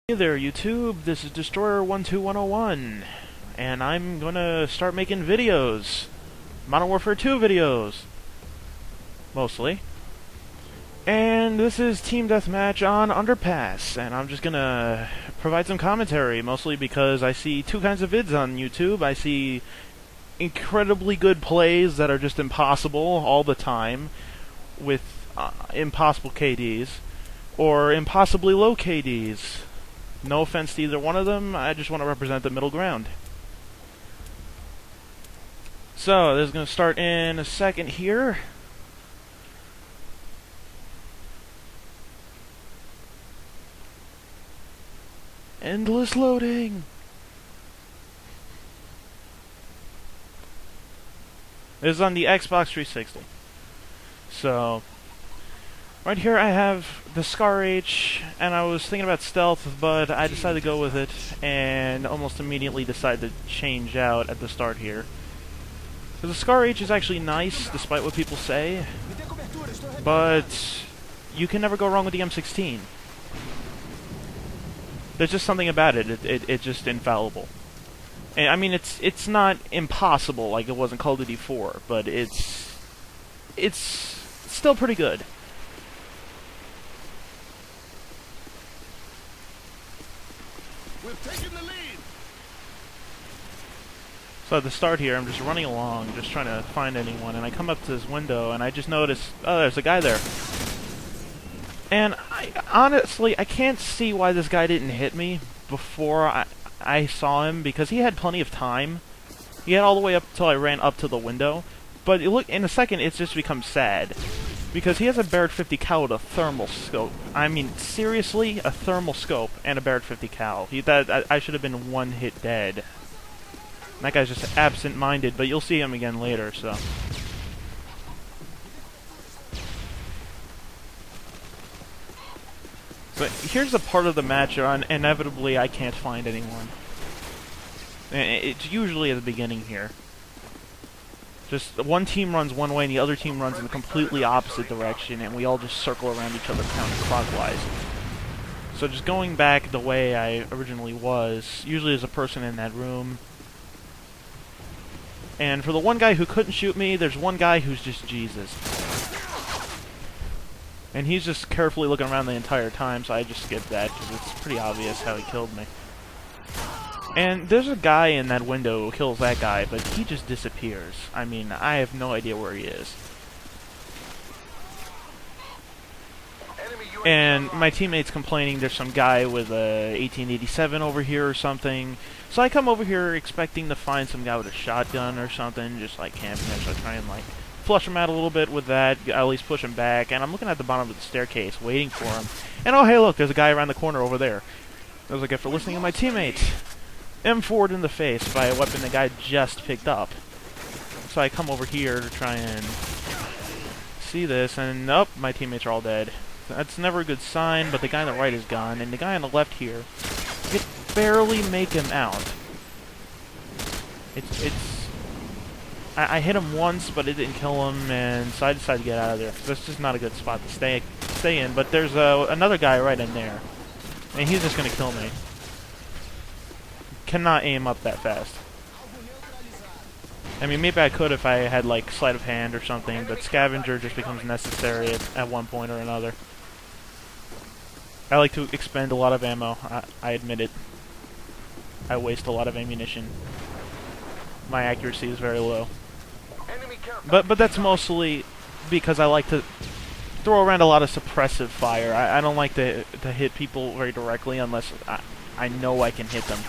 Hey there YouTube, this is Destroyer12101, and I'm gonna start making videos. Modern Warfare 2 videos. Mostly. And this is Team Deathmatch on Underpass, and I'm just gonna provide some commentary, mostly because I see two kinds of vids on YouTube. I see incredibly good plays that are just impossible all the time, with impossible KDs, or impossibly low KDs. No offense to either one of them, I just want to represent the middle ground. So, this is going to start in a second here. Endless loading! This is on the Xbox 360. So, right here I have the Scar H, and I was thinking about stealth, but I decided to go with it, and almost immediately decided to change out at the start here. So the Scar H is actually nice, despite what people say, but you can never go wrong with the M16. There's just something about it, it's just infallible. And, I mean, it's not impossible like it was in Call of Duty 4, but it's still pretty good. We've taken the lead. So at the start here, I'm just running along, just trying to find anyone, and I come up to this window, and I just notice, oh, there's a guy there. And honestly, I can't see why this guy didn't hit me before I saw him, because he had plenty of time. He had all the way up until I ran up to the window. But look, in a second, it's just become sad. Because he has a Barrett 50 cal with a thermal scope. I mean, seriously, a thermal scope and a Barrett 50 cal. I should have been one hit dead. That guy's just absent-minded, but you'll see him again later, so. But here's a part of the match where inevitably I can't find anyone. It's usually at the beginning here. Just one team runs one way and the other team runs in the completely opposite direction, and we all just circle around each other counterclockwise. So just going back the way I originally was, usually there's a person in that room. And for the one guy who couldn't shoot me, there's one guy who's just Jesus. And he's just carefully looking around the entire time, so I just skipped that, because it's pretty obvious how he killed me. And there's a guy in that window who kills that guy, but he just disappears. I mean, I have no idea where he is. And my teammate's complaining there's some guy with a 1887 over here or something. So I come over here expecting to find some guy with a shotgun or something, just like camping there, so I try and like flush him out a little bit with that, at least push him back. And I'm looking at the bottom of the staircase, waiting for him. And oh hey look, there's a guy around the corner over there. That was a gift for listening to my teammate. M4'd in the face by a weapon the guy just picked up. So I come over here to try and see this, and nope, my teammates are all dead. That's never a good sign, but the guy on the right is gone, and the guy on the left here, I could barely make him out. I hit him once, but it didn't kill him, and so I decided to get out of there. That's just not a good spot to stay in, but there's another guy right in there, and he's just gonna kill me. Cannot aim up that fast. I mean, maybe I could if I had, like, sleight of hand or something, but scavenger just becomes necessary at one point or another. I like to expend a lot of ammo, I admit it. I waste a lot of ammunition. My accuracy is very low. But that's mostly because I like to throw around a lot of suppressive fire. I don't like to hit people very directly unless I know I can hit them.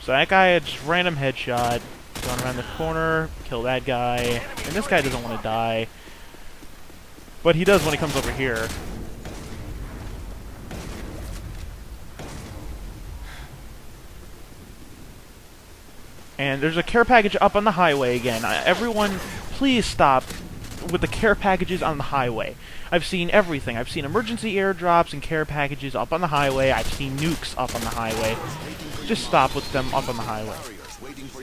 So that guy had just random headshot, going around the corner, kill that guy, and this guy doesn't want to die. But he does when he comes over here. And there's a care package up on the highway again. Everyone, please stop with the care packages on the highway. I've seen everything. I've seen emergency airdrops and care packages up on the highway. I've seen nukes up on the highway. Just stop with them up on the highway.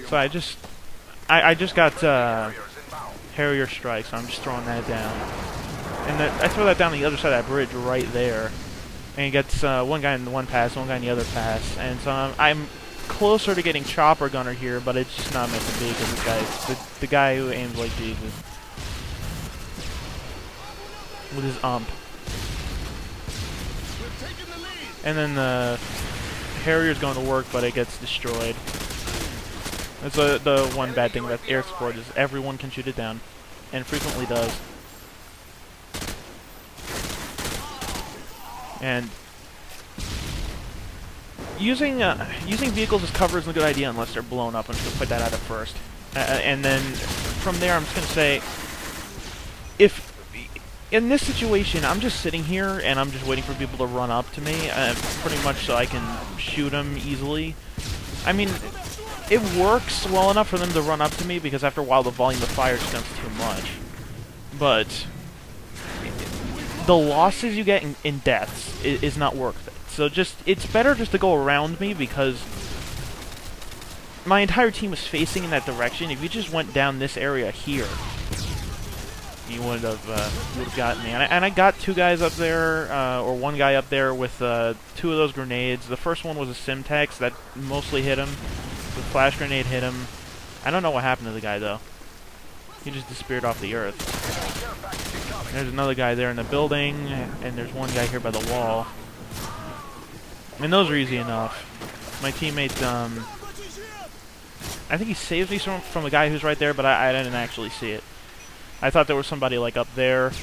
So I just got Harrier strike, so I'm just throwing that down. And I throw that down the other side of that bridge right there. And he gets one guy in one pass, one guy in the other pass. And so I'm closer to getting Chopper Gunner here, but it's just not meant to be because this guy's the guy who aims like Jesus. With his ump. And then the Harrier's going to work, but it gets destroyed. That's the one bad thing about air support is everyone can shoot it down. And frequently does. And using vehicles as cover isn't a good idea unless they're blown up. I'm just gonna put that out at first, and then from there I'm just gonna say, if in this situation I'm just sitting here and I'm just waiting for people to run up to me, pretty much so I can shoot them easily. I mean, it works well enough for them to run up to me because after a while the volume of fire just becomes too much, but the losses you get in deaths is not worth it. So it's better just to go around me because my entire team was facing in that direction. If you just went down this area here, you would have gotten me. And I got two guys up there, or one guy up there with two of those grenades. The first one was a Simtex that mostly hit him. The flash grenade hit him. I don't know what happened to the guy though. He just disappeared off the earth. There's another guy there in the building, and there's one guy here by the wall. And those are easy enough. My teammate, I think he saved me from a guy who's right there, but I didn't actually see it. I thought there was somebody, like, up there.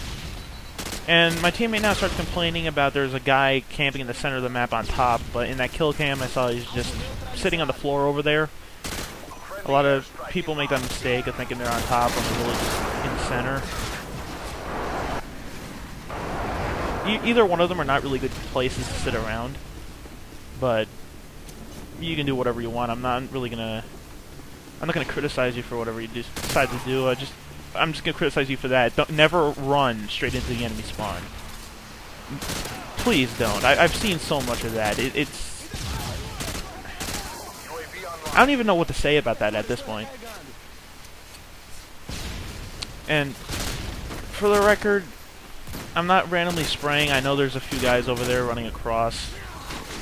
And my teammate now starts complaining about there's a guy camping in the center of the map on top, but in that kill cam I saw he's just sitting on the floor over there. A lot of people make that mistake of thinking they're on top when they're really just in the center. Either one of them are not really good places to sit around, but you can do whatever you want. I'm not gonna criticize you for whatever you decide to do. I'm just gonna criticize you for that. Never run straight into the enemy spawn. Please don't. I've seen so much of that. It's I don't even know what to say about that at this point. And for the record, I'm not randomly spraying. I know there's a few guys over there running across.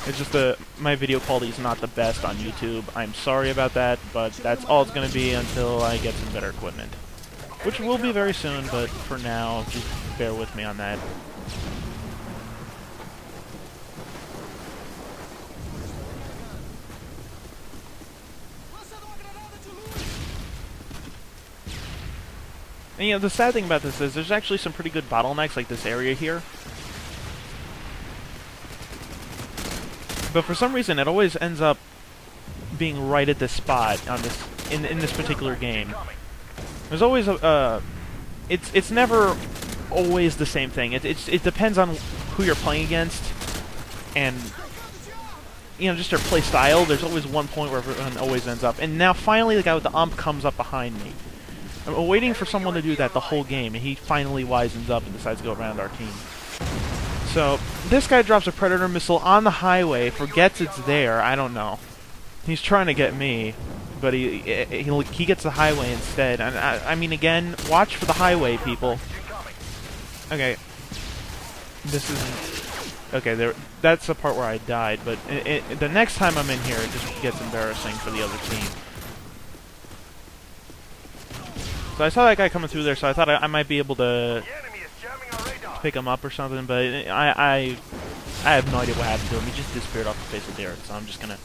It's just my video quality is not the best on YouTube. I'm sorry about that, but that's all it's going to be until I get some better equipment. Which will be very soon, but for now, just bear with me on that. And, you know, the sad thing about this is there's actually some pretty good bottlenecks, like this area here. But for some reason, it always ends up being right at this spot on this in this particular game. There's always it's never always the same thing. It depends on who you're playing against, and you know, just their play style. There's always one point where everyone always ends up. And now finally, the guy with the ump comes up behind me. I'm waiting for someone to do that the whole game, and he finally wisens up and decides to go around our team. So, this guy drops a Predator missile on the highway, forgets it's there, I don't know. He's trying to get me, but he gets the highway instead. And I mean, again, watch for the highway, people. Okay. This isn't... Okay, that's the part where I died, but the next time I'm in here, it just gets embarrassing for the other team. So I saw that guy coming through there, so I thought I might be able to pick him up or something, but I have no idea what happened to him. He just disappeared off the face of the earth, so I'm just gonna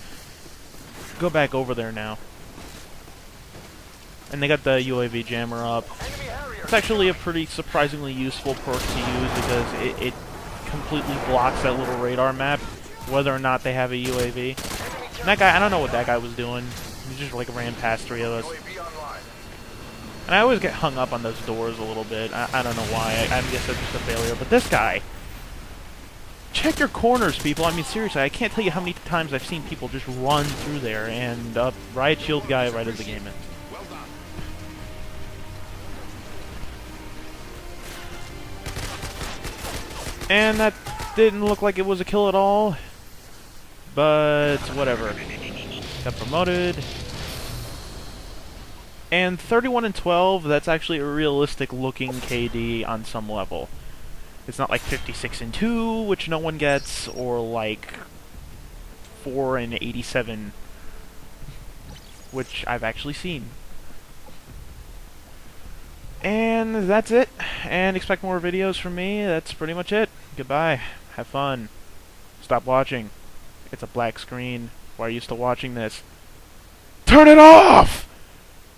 go back over there now. And they got the UAV jammer up. It's actually a pretty surprisingly useful perk to use because it completely blocks that little radar map, whether or not they have a UAV. And that guy, I don't know what that guy was doing. He just like ran past three of us. And I always get hung up on those doors a little bit. I don't know why. I guess that's just a failure. But this guy... Check your corners, people. I mean, seriously, I can't tell you how many times I've seen people just run through there and riot shield guy right as the game ends. And that didn't look like it was a kill at all. But whatever. Got promoted. And 31 and 12, that's actually a realistic looking KD on some level. It's not like 56 and 2, which no one gets, or like 4 and 87, which I've actually seen. And that's it. And expect more videos from me. That's pretty much it. Goodbye. Have fun. Stop watching. It's a black screen. Why are you still watching this? Turn it off!